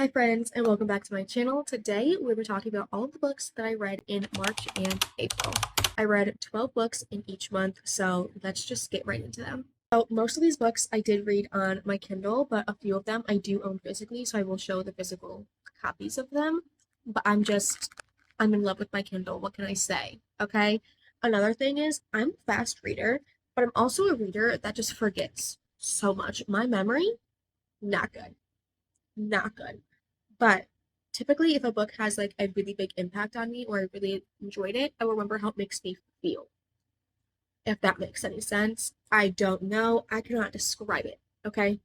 Hi friends, and welcome back to my channel. Today we were talking about all of the books that I read in March and April. I read 12 books in each month, so let's just get right into them. So most of these books I did read on my Kindle, but a few of them I do own physically, so I will show the physical copies of them. But I'm in love with my Kindle. What can I say? Okay. Another thing is I'm a fast reader, but I'm also a reader that just forgets so much. My memory, not good. Not good. But typically, if a book has like a really big impact on me or I really enjoyed it, I will remember how it makes me feel. If that makes any sense. I don't know. I cannot describe it. Okay.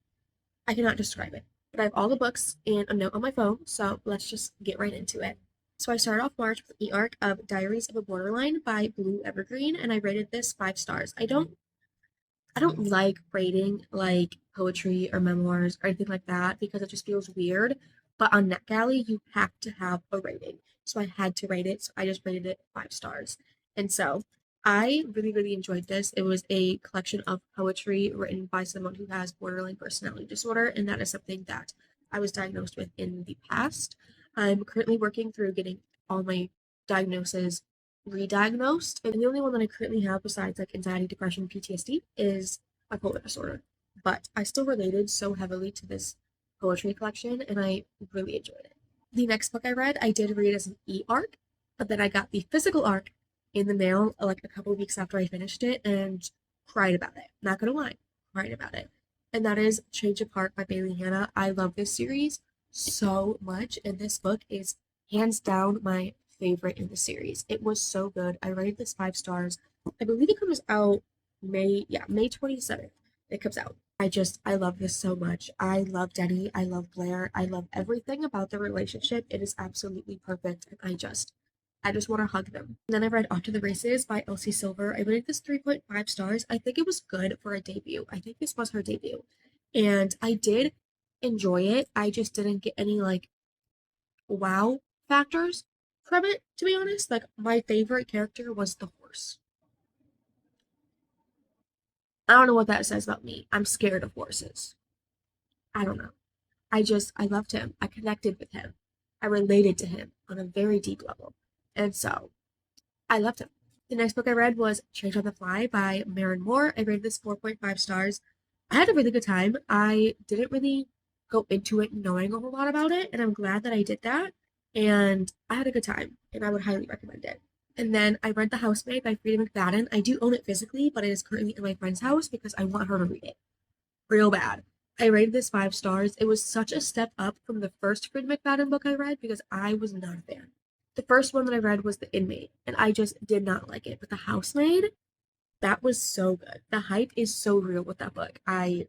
I cannot describe it. But I have all the books and a note on my phone, so let's just get right into it. So I started off March with the arc of Diaries of a Borderline by Blue Evergreen, and I rated this 5 stars. I don't like rating like poetry or memoirs or anything like that because it just feels weird. But on NetGalley, you have to have a rating. So I had to rate it. So I just rated it 5 stars. And so I really, really enjoyed this. It was a collection of poetry written by someone who has borderline personality disorder. And that is something that I was diagnosed with in the past. I'm currently working through getting all my diagnoses re-diagnosed, and the only one that I currently have besides like anxiety, depression, PTSD is bipolar disorder. But I still related so heavily to this poetry collection, and I really enjoyed it. The next book I read, I did read as an e-arc, but then I got the physical arc in the mail like a couple of weeks after I finished it and cried about it. Not gonna lie, cried about it. And that is Change of Heart by Bailey Hannah. I love this series so much, and this book is hands down my favorite in the series. It was so good. I rated this 5 stars. I believe it comes out May 27th. It comes out. I love this so much. I love Denny. I love Blair. I love everything about the relationship. It is absolutely perfect. And I just want to hug them. And then I read Off to the Races by Elsie Silver. I rated this 3.5 stars. I think it was good for a debut. I think this was her debut. And I did enjoy it. I just didn't get any like wow factors from it, to be honest. Like, my favorite character was the horse. I don't know what that says about me. I'm scared of horses. I don't know. I loved him. I connected with him. I related to him on a very deep level. And so I loved him. The next book I read was Change on the Fly by Maren Moore. I rated this 4.5 stars. I had a really good time. I didn't really go into it knowing a whole lot about it, and I'm glad that I did that. And I had a good time, and I would highly recommend it. And then I read The Housemaid by Frida McFadden. I do own it physically, but it is currently in my friend's house because I want her to read it real bad. I rated this 5 stars. It was such a step up from the first Frida McFadden book I read because I was not a fan. The first one that I read was The Inmate, and I just did not like it. But The Housemaid, that was so good. The hype is so real with that book. I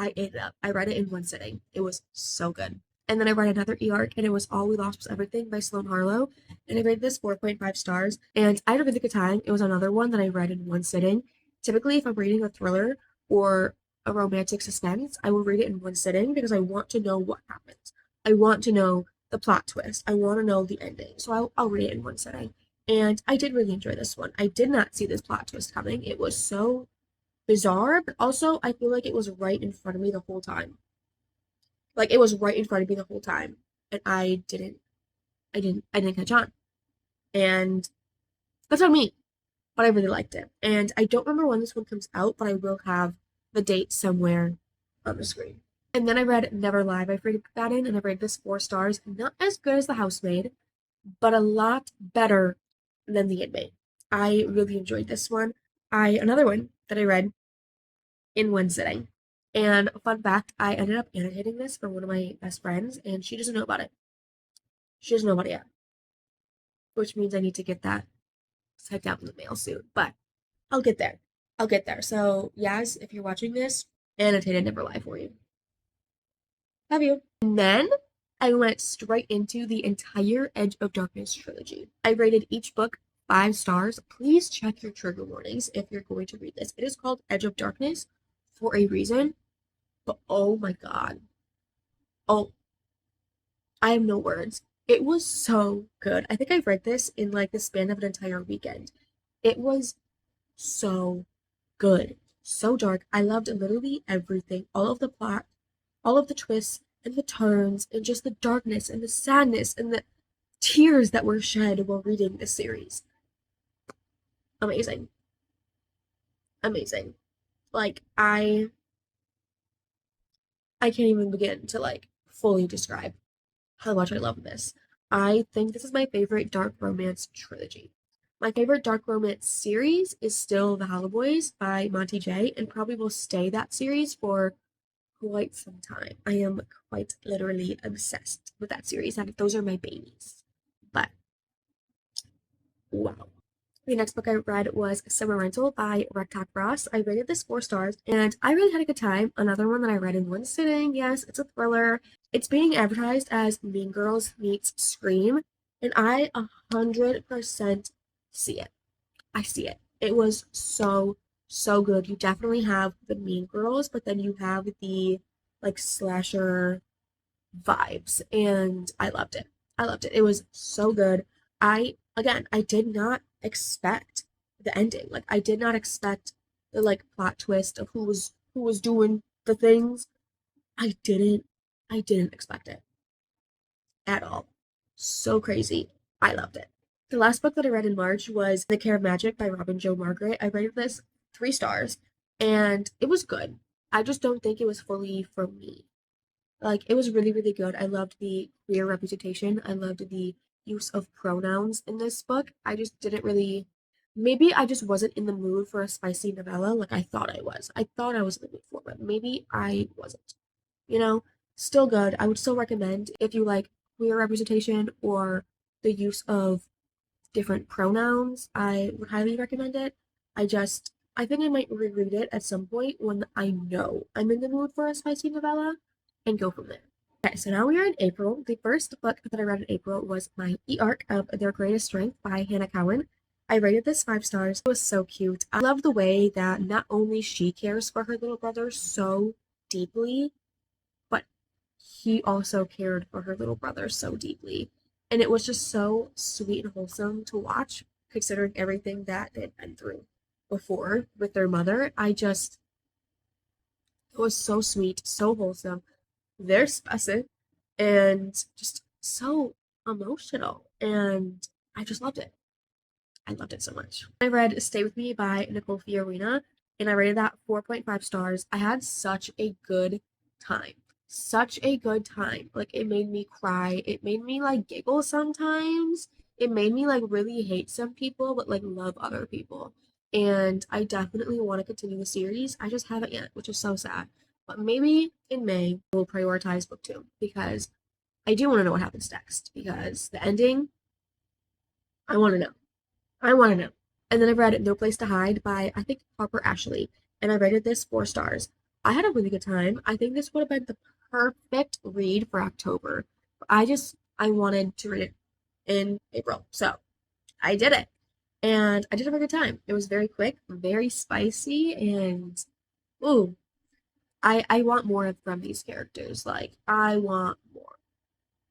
ate it up. I read it in one sitting. It was so good. And then I read another e-arc, and it was All We Lost Was Everything by Sloane Harlow. And I rated this 4.5 stars. And I had a really good time. It was another one that I read in one sitting. Typically, if I'm reading a thriller or a romantic suspense, I will read it in one sitting because I want to know what happens. I want to know the plot twist. I want to know the ending. So I'll read it in one sitting. And I did really enjoy this one. I did not see this plot twist coming. It was so bizarre, but also I feel like it was right in front of me the whole time. Like, it was right in front of me the whole time, and I didn't catch on. And that's on me. But I really liked it. And I don't remember when this one comes out, but I will have the date somewhere on the screen. And then I read Never Lie by Frida McFadden, and I rated this 4 stars. Not as good as The Housemaid, but a lot better than The Inmate. I really enjoyed this one. Another one that I read in one sitting. And fun fact, I ended up annotating this for one of my best friends, and she doesn't know about it. She doesn't know about it yet, which means I need to get that sent out in the mail soon. But I'll get there. I'll get there. So, Yaz, if you're watching this, annotated Never Lie for you. Love you. And then I went straight into the entire Edge of Darkness trilogy. I rated each book 5 stars. Please check your trigger warnings if you're going to read this. It is called Edge of Darkness for a reason, but oh my god. Oh, I have no words. It was so good. I think I read this in like the span of an entire weekend. It was so good. So dark. I loved literally everything. All of the plot, all of the twists, and the turns and just the darkness and the sadness and the tears that were shed while reading this series. Amazing. Amazing. Like I can't even begin to like fully describe how much I love this. I think this is my favorite dark romance trilogy. My favorite dark romance series is still The Hollow Boys by Monty J, and probably will stay that series for quite some time. I am quite literally obsessed with that series, and those are my babies. But wow. The next book I read was Summer Rental by Rectock Ross. I rated this 4 stars, and I really had a good time. Another one that I read in one sitting. Yes, it's a thriller. It's being advertised as Mean Girls meets Scream, and I 100% see it. I see it. It was so, so good. You definitely have the Mean Girls, but then you have the like slasher vibes, and I loved it. I loved it. It was so good. I did not expect the ending. Like I did not expect the like plot twist of who was doing the things. I didn't expect it at all. So crazy. I loved it. The last book that I read in March was The Care of Magic by Robin Jo Margaret. I rated this 3 stars, and it was good. I just don't think it was fully for me. Like it was really, really good. I loved the queer representation. I loved the use of pronouns in this book. I just didn't really, maybe I just wasn't in the mood for a spicy novella like I thought I was. I thought I was in the mood for it, but maybe I wasn't. You know, still good. I would still recommend if you like queer representation or the use of different pronouns. I would highly recommend it. I think I might reread it at some point when I know I'm in the mood for a spicy novella and go from there. Okay, so now we are in April. The first book that I read in April was my e-arc of Their Greatest Strength by Hannah Cowan. I rated this 5 stars. It was so cute. I love the way that not only she cares for her little brother so deeply, but he also cared for her little brother so deeply. And it was just so sweet and wholesome to watch, considering everything that they'd been through before with their mother. It was so sweet, so wholesome, very specific, and just so emotional. And I just loved it. I loved it so much. I read Stay With Me by Nicole Fiorina, and I rated that 4.5 stars. I had such a good time. Such a good time. Like, it made me cry. It made me, like, giggle sometimes. It made me, like, really hate some people, but, like, love other people. And I definitely want to continue the series. I just haven't yet, which is so sad. But maybe in May, we'll prioritize book 2 because I do want to know what happens next. Because the ending, I want to know. I want to know. And then I read No Place to Hide by, I think, Harper Ashley. And I rated this 4 stars. I had a really good time. I think this would have been the perfect read for October. I wanted to read it in April. So I did it. And I did have a good time. It was very quick, very spicy, and ooh, I want more from these characters. Like, I want more.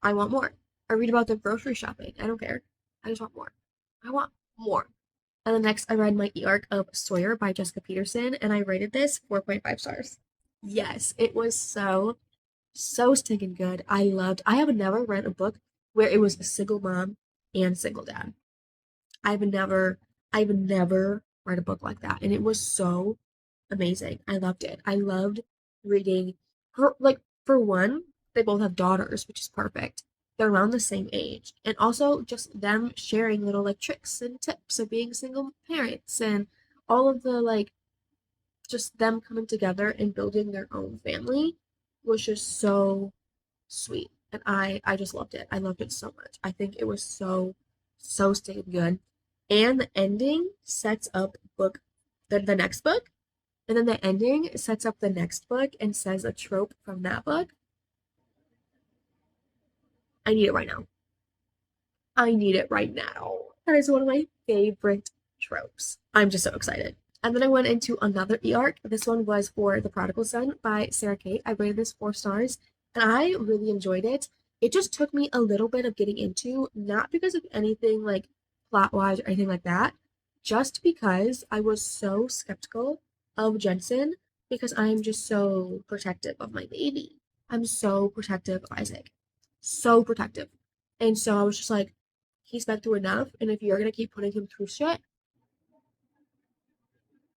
I want more. I read about them grocery shopping. I don't care. I just want more. I want more. And then next, I read my e-arc of Sawyer by Jessica Peterson, and I rated this 4.5 stars. Yes, it was so, so stinking good. I have never read a book where it was a single mom and single dad. I've never, I've never read a book like that, and it was so amazing. I loved it. I loved reading her, like, for one, they both have daughters, which is perfect. They're around the same age. And also just them sharing little like tricks and tips of being single parents and all of the like just them coming together and building their own family was just so sweet. And I just loved it. I loved it so much. I think it was so so stinking good. And the ending sets up the next book, and then the ending sets up the next book and says a trope from that book. I need it right now. I need it right now. That is one of my favorite tropes. I'm just so excited. And then I went into another e-arc. This one was for The Prodigal Son by Sarah Kate. I rated this 4 stars, and I really enjoyed it. It just took me a little bit of getting into, not because of anything like plot-wise or anything like that, just because I was so skeptical of Jensen because I'm just so protective of my baby. I'm so protective of Isaac. So protective. And so I was just like, he's been through enough, and if you're gonna keep putting him through shit,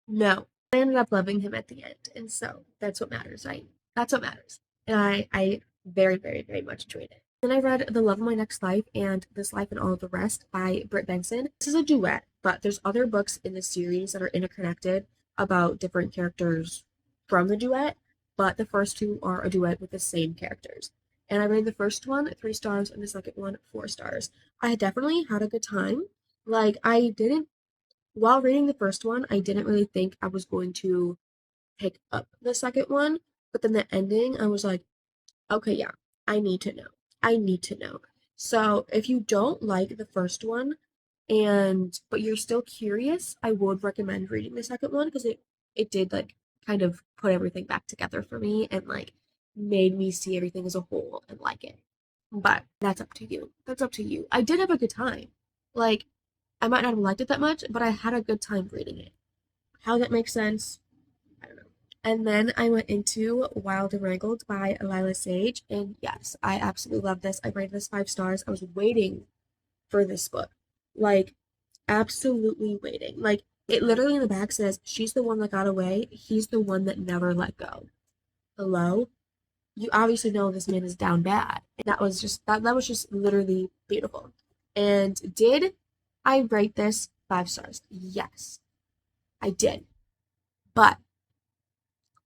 no. I ended up loving him at the end, and so that's what matters, right? That's what matters. And I very, very, very much enjoyed it. Then I read The Love of My Next Life and This Life and All of the Rest by Britt Benson. This is a duet, but there's other books in the series that are interconnected about different characters from the duet, but the first two are a duet with the same characters. And I rated the first one 3 stars and the second one 4 stars. I definitely had a good time. Like, I didn't, while reading the first one, I didn't really think I was going to pick up the second one, but then the ending, I was like, okay, yeah, I need to know. I need to know. So if you don't like the first one but you're still curious, I would recommend reading the second one because it did like kind of put everything back together for me and like made me see everything as a whole and like it. But that's up to you. That's up to you. I did have a good time. Like, I might not have liked it that much, but I had a good time reading it. How that makes sense, I don't know. And then I went into Wild and Wrangled by Lila Sage. And yes, I absolutely love this. I rated this 5 stars. I was waiting for this book. Like, absolutely waiting. Like, it literally in the back says, she's the one that got away. He's the one that never let go. Hello? You obviously know this man is down bad. And that was just literally beautiful. And did I rate this 5 stars? Yes, I did. But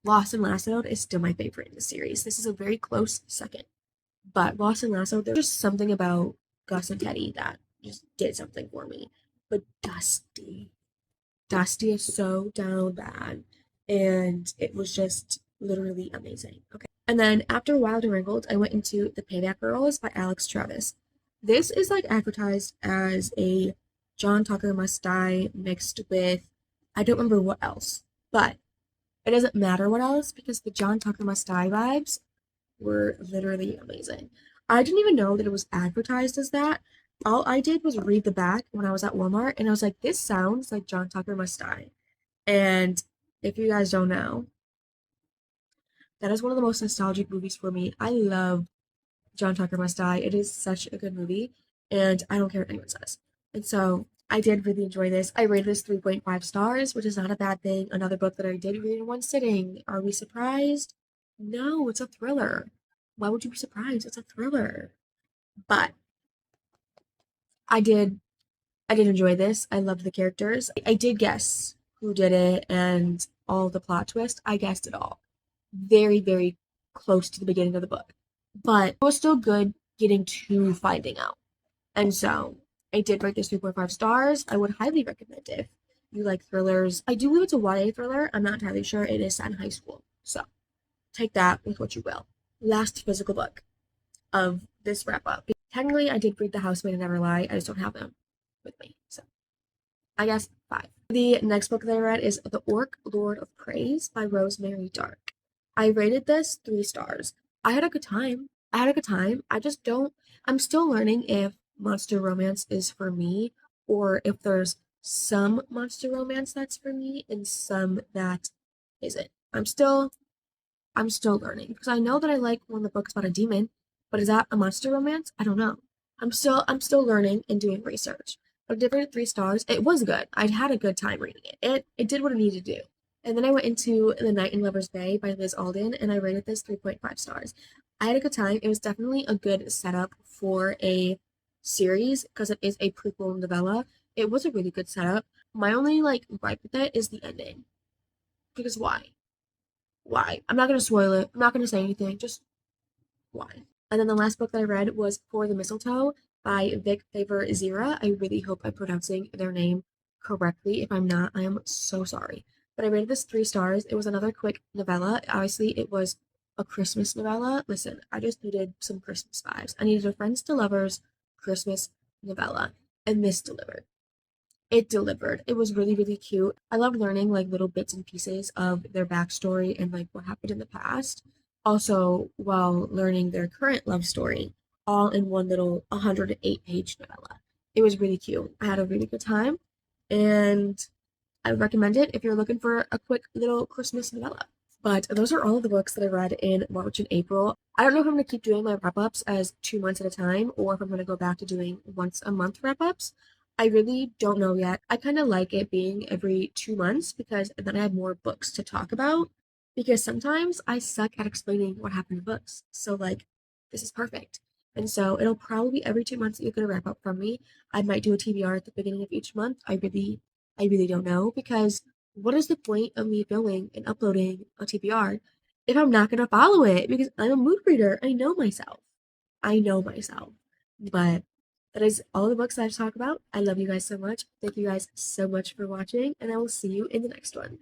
Lost and Lassoed is still my favorite in the series. This is a very close second. But Lost and Lassoed, there's just something about Gus and Teddy that just did something for me. But Dusty is so down bad. And it was just literally amazing. Okay. And then after Wild and Wrinkled, I went into The Payback Girls by Alex Travis. This is like advertised as a John Tucker Must Die mixed with, I don't remember what else, but it doesn't matter what else because the John Tucker Must Die vibes were literally amazing. I didn't even know that it was advertised as that. All I did was read the back when I was at Walmart and I was like, this sounds like John Tucker Must Die. And if you guys don't know, that is one of the most nostalgic movies for me. I love John Tucker Must Die. It is such a good movie, and I don't care what anyone says. And so I did really enjoy this. I rated this 3.5 stars, which is not a bad thing. Another book that I did read in one sitting. Are we surprised? No, it's a thriller. Why would you be surprised? It's a thriller. But I did I did enjoy this. I loved the characters. I did guess who did it and all the plot twist. I guessed it all. Very, very close to the beginning of the book. But it was still good getting to finding out. And so I did rate this 3.5 stars. I would highly recommend it if you like thrillers. I do believe it's a YA thriller. I'm not entirely sure. It is set in high school. So take that with what you will. Last physical book of this wrap up. Technically, I did read The Housemaid and Never Lie. I just don't have them with me. So I guess 5. The next book that I read is The Orc Lord of Praise by Rosemary Dark. I rated this 3 stars. I had a good time. I just don't, I'm still learning if monster romance is for me or if there's some monster romance that's for me and some that isn't. I'm still learning because I know that I like when the book's about a demon, but is that a monster romance? I don't know. I'm still learning and doing research. But I did 3 stars. It was good. I'd had a good time reading it. It did what it needed to do. And then I went into The Night in Lover's Bay by Liz Alden and I rated this 3.5 stars. I had a good time. It was definitely a good setup for a series because it is a prequel novella. It was a really good setup. My only like gripe with it is the ending. Because why? Why? I'm not gonna spoil it. I'm not gonna say anything. Just why? And then the last book that I read was For the Mistletoe by Vic Favor Zira. I really hope I'm pronouncing their name correctly. If I'm not, I am so sorry. But I rated this 3 stars. It was another quick novella. Obviously, it was a Christmas novella. Listen, I just needed some Christmas vibes. I needed a Friends to Lovers Christmas novella, and this delivered. It delivered. It was really, really cute. I loved learning like little bits and pieces of their backstory and like what happened in the past. Also, while learning their current love story, all in one little 108-page novella. It was really cute. I had a really good time, and I would recommend it if you're looking for a quick little Christmas novella. But those are all of the books that I read in March and April. I don't know if I'm going to keep doing my wrap ups as 2 months at a time or if I'm going to go back to doing once a month wrap ups. I really don't know yet. I kind of like it being every 2 months because then I have more books to talk about. Because sometimes I suck at explaining what happened in books. So, like, this is perfect. And so it'll probably be every 2 months that you get a wrap up from me. I might do a TBR at the beginning of each month. I really don't know because what is the point of me filming and uploading a TBR if I'm not gonna follow it? Because I'm a mood reader. I know myself. I know myself. But that is all the books I have to talk about. I love you guys so much. Thank you guys so much for watching, and I will see you in the next one.